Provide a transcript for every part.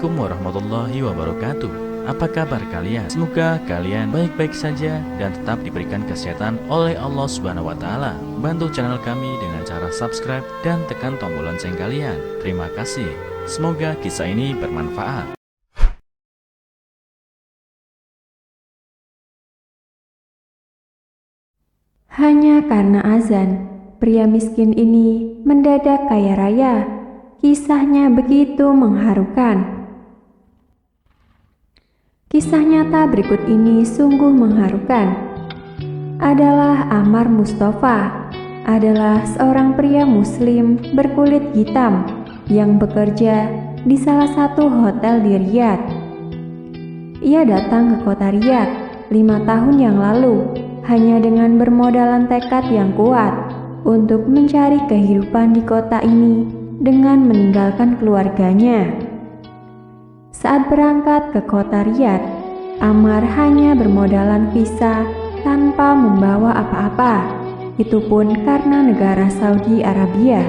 Assalamualaikum warahmatullahi wabarakatuh. Apa kabar kalian? Semoga kalian baik-baik saja dan tetap diberikan kesehatan oleh Allah Subhanahu wa taala. Bantu channel kami dengan cara subscribe dan tekan tombol lonceng kalian. Terima kasih. Semoga kisah ini bermanfaat. Hanya karena azan, pria miskin ini mendadak kaya raya. Kisahnya begitu mengharukan. Kisah nyata berikut ini sungguh mengharukan. Adalah Ammar Mustafa, adalah seorang pria muslim berkulit hitam yang bekerja di salah satu hotel di Riyadh. Ia datang ke kota Riyadh 5 tahun yang lalu hanya dengan bermodalan tekad yang kuat untuk mencari kehidupan di kota ini dengan meninggalkan keluarganya. Saat berangkat ke kota Riyadh, Ammar hanya bermodalan visa tanpa membawa apa-apa. Itu pun karena negara Saudi Arabia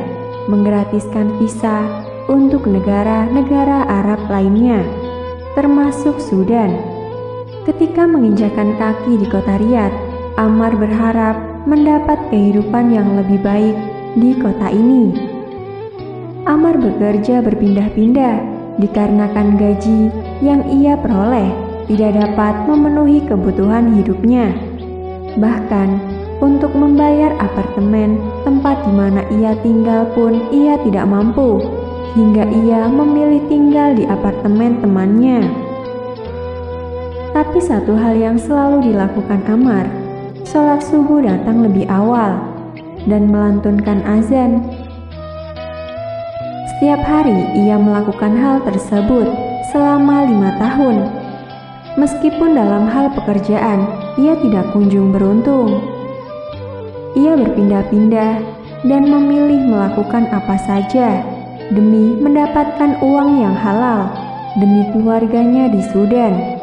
menggratiskan visa untuk negara-negara Arab lainnya, termasuk Sudan. Ketika menginjakan kaki di kota Riyadh, Ammar berharap mendapat kehidupan yang lebih baik di kota ini. Ammar bekerja berpindah-pindah dikarenakan gaji yang ia peroleh tidak dapat memenuhi kebutuhan hidupnya. Bahkan untuk membayar apartemen tempat di mana ia tinggal pun ia tidak mampu, hingga ia memilih tinggal di apartemen temannya. Tapi satu hal yang selalu dilakukan Ammar, sholat subuh datang lebih awal dan melantunkan azan. Setiap hari ia melakukan hal tersebut selama 5 tahun. Meskipun dalam hal pekerjaan ia tidak kunjung beruntung. Ia berpindah-pindah dan memilih melakukan apa saja demi mendapatkan uang yang halal demi keluarganya di Sudan.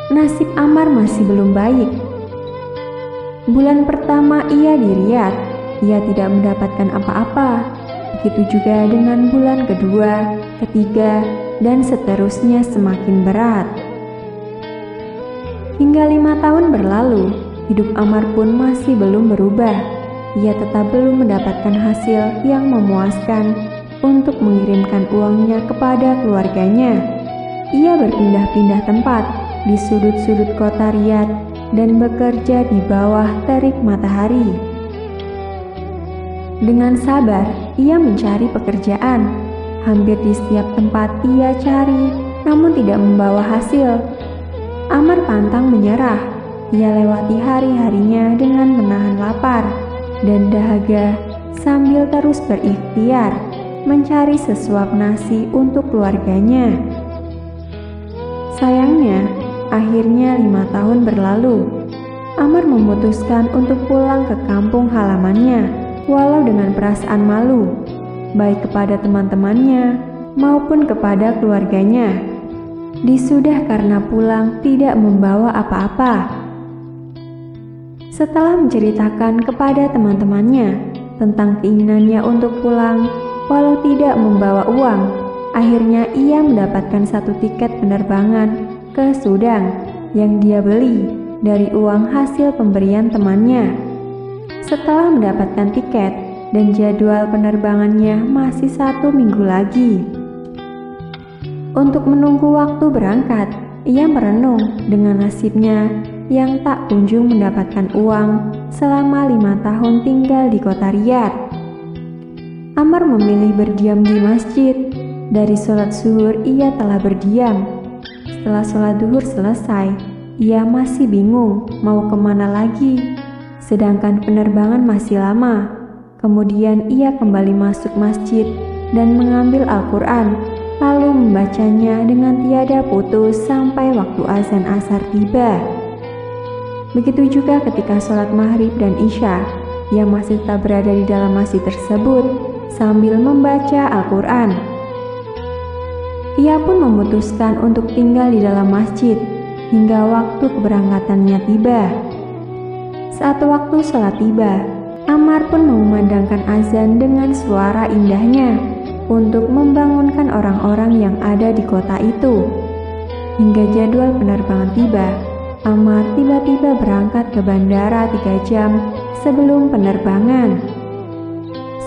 Nasib Ammar masih belum baik. Bulan pertama ia di Riyadh, ia tidak mendapatkan apa-apa. Begitu juga dengan bulan kedua, ketiga, dan seterusnya semakin berat. Hingga 5 tahun berlalu, hidup Ammar pun masih belum berubah. Ia tetap belum mendapatkan hasil yang memuaskan untuk mengirimkan uangnya kepada keluarganya. Ia berpindah-pindah tempat di sudut-sudut kota Riyadh dan bekerja di bawah terik matahari. Dengan sabar, ia mencari pekerjaan. Hampir di setiap tempat ia cari, namun tidak membawa hasil. Ammar pantang menyerah. Ia lewati hari-harinya dengan menahan lapar dan dahaga sambil terus berikhtiar mencari sesuap nasi untuk keluarganya. Sayangnya, akhirnya 5 tahun berlalu. Ammar memutuskan untuk pulang ke kampung halamannya, walau dengan perasaan malu, baik kepada teman-temannya maupun kepada keluarganya. Disudah karena pulang tidak membawa apa-apa. Setelah menceritakan kepada teman-temannya tentang keinginannya untuk pulang, walau tidak membawa uang, akhirnya ia mendapatkan satu tiket penerbangan ke Sudan yang dia beli dari uang hasil pemberian temannya. Setelah mendapatkan tiket dan jadwal penerbangannya masih 1 minggu lagi. Untuk menunggu waktu berangkat, ia merenung dengan nasibnya yang tak kunjung mendapatkan uang selama 5 tahun tinggal di kota Riyadh. Ammar memilih berdiam di masjid. Dari sholat zuhur ia telah berdiam. Setelah sholat zuhur selesai, ia masih bingung mau kemana lagi. Sedangkan penerbangan masih lama. Kemudian ia kembali masuk masjid dan mengambil Al-Quran, lalu membacanya dengan tiada putus sampai waktu azan asar tiba. Begitu juga ketika sholat maghrib dan isya, ia masih tetap berada di dalam masjid tersebut sambil membaca Al-Quran. Ia pun memutuskan untuk tinggal di dalam masjid hingga waktu keberangkatannya tiba. Saat waktu sholat tiba, Ammar pun mengumandangkan azan dengan suara indahnya. untuk membangunkan orang-orang yang ada di kota itu. Hingga jadwal penerbangan tiba, Ammar tiba-tiba berangkat ke bandara 3 jam sebelum penerbangan.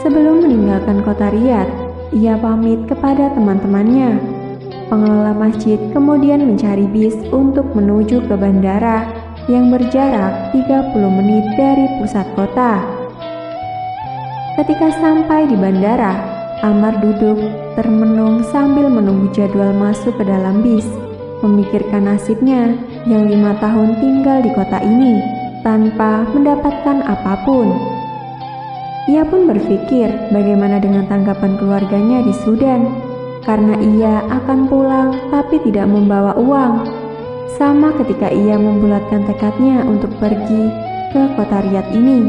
Sebelum meninggalkan kota Riyadh, ia pamit kepada teman-temannya. Pengelola masjid kemudian mencari bis untuk menuju ke bandara yang berjarak 30 menit dari pusat kota. Ketika sampai di bandara, Ammar duduk termenung sambil menunggu jadwal masuk ke dalam bis, memikirkan nasibnya yang 5 tahun tinggal di kota ini tanpa mendapatkan apapun. Ia pun berpikir bagaimana dengan tanggapan keluarganya di Sudan, karena ia akan pulang tapi tidak membawa uang. Sama ketika ia membulatkan tekadnya untuk pergi ke kota Riyadh ini,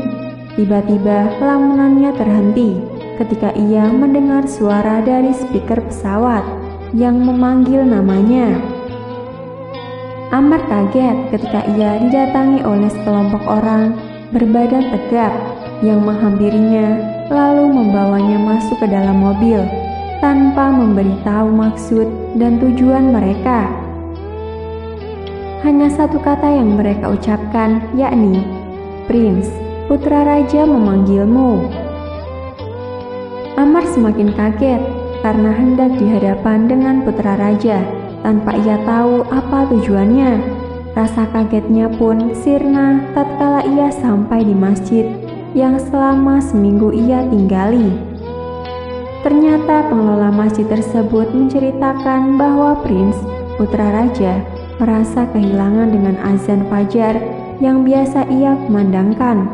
tiba-tiba lamunannya terhenti ketika ia mendengar suara dari speaker pesawat yang memanggil namanya. Ammar kaget ketika ia didatangi oleh sekelompok orang berbadan tegap yang menghampirinya lalu membawanya masuk ke dalam mobil tanpa memberitahu maksud dan tujuan mereka. Hanya satu kata yang mereka ucapkan, yakni, "Prince, putra raja memanggilmu." Ammar semakin kaget karena hendak dihadapan dengan putra raja tanpa ia tahu apa tujuannya. Rasa kagetnya pun sirna tatkala ia sampai di masjid yang selama seminggu ia tinggali. Ternyata pengelola masjid tersebut menceritakan bahwa Prince, putra raja, merasa kehilangan dengan azan fajar yang biasa ia kumandangkan.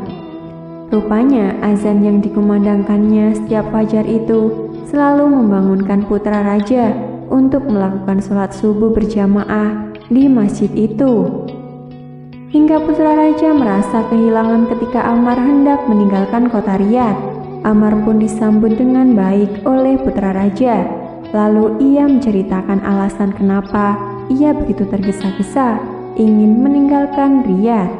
Rupanya azan yang dikumandangkannya setiap fajar itu selalu membangunkan putra raja untuk melakukan sholat subuh berjamaah di masjid itu. Hingga putra raja merasa kehilangan ketika Ammar hendak meninggalkan kota Riyadh. Ammar pun disambut dengan baik oleh putra raja. Lalu ia menceritakan alasan kenapa ia begitu tergesa-gesa ingin meninggalkan Riyadh.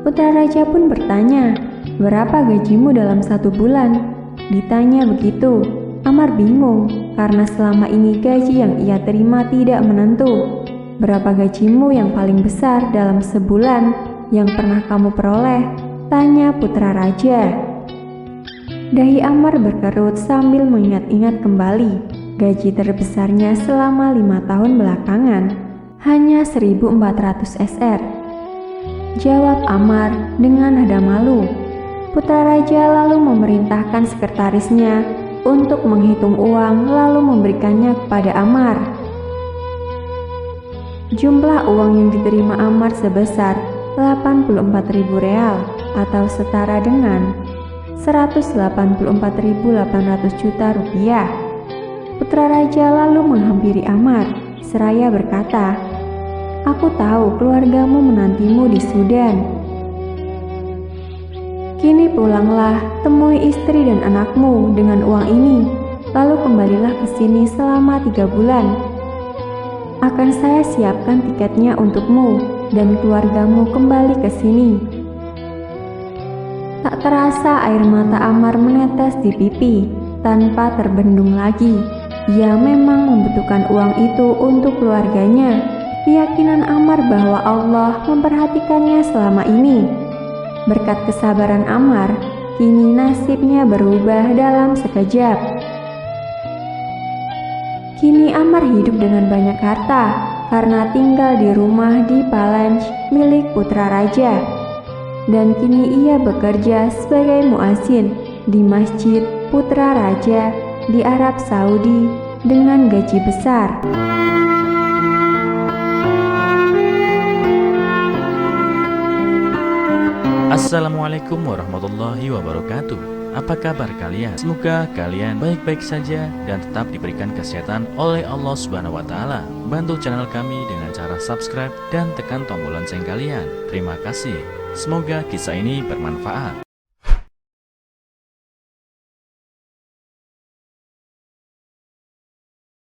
Putra raja pun bertanya, "Berapa gajimu dalam 1 bulan?" Ditanya begitu, Ammar bingung karena selama ini gaji yang ia terima tidak menentu. "Berapa gajimu yang paling besar dalam sebulan yang pernah kamu peroleh?" tanya putra raja. Dahi Ammar berkerut sambil mengingat-ingat kembali gaji terbesarnya selama 5 tahun belakangan, hanya 1.400 SR. Jawab Ammar dengan nada malu. Putra raja lalu memerintahkan sekretarisnya untuk menghitung uang lalu memberikannya kepada Ammar. Jumlah uang yang diterima Ammar sebesar 84.000 real atau setara dengan 184.800 juta rupiah. Putra raja lalu menghampiri Ammar seraya berkata, "Aku tahu keluargamu menantimu di Sudan. Kini pulanglah, temui istri dan anakmu dengan uang ini, lalu kembalilah ke sini selama 3 bulan. Akan saya siapkan tiketnya untukmu dan keluargamu kembali ke sini." Tak terasa air mata Ammar menetes di pipi tanpa terbendung lagi. Ia memang membutuhkan uang itu untuk keluarganya. Keyakinan Ammar bahwa Allah memperhatikannya selama ini. Berkat kesabaran Ammar, kini nasibnya berubah dalam sekejap. Kini Ammar hidup dengan banyak harta karena tinggal di rumah di Palanj milik putra raja. Dan kini ia bekerja sebagai muazin di Masjid Putra Raja di Arab Saudi dengan gaji besar. Assalamualaikum warahmatullahi wabarakatuh. Apa kabar kalian? Semoga kalian baik-baik saja dan tetap diberikan kesehatan oleh Allah Subhanahu wa taala. Bantu channel kami dengan cara subscribe dan tekan tombol lonceng kalian. Terima kasih. Semoga kisah ini bermanfaat.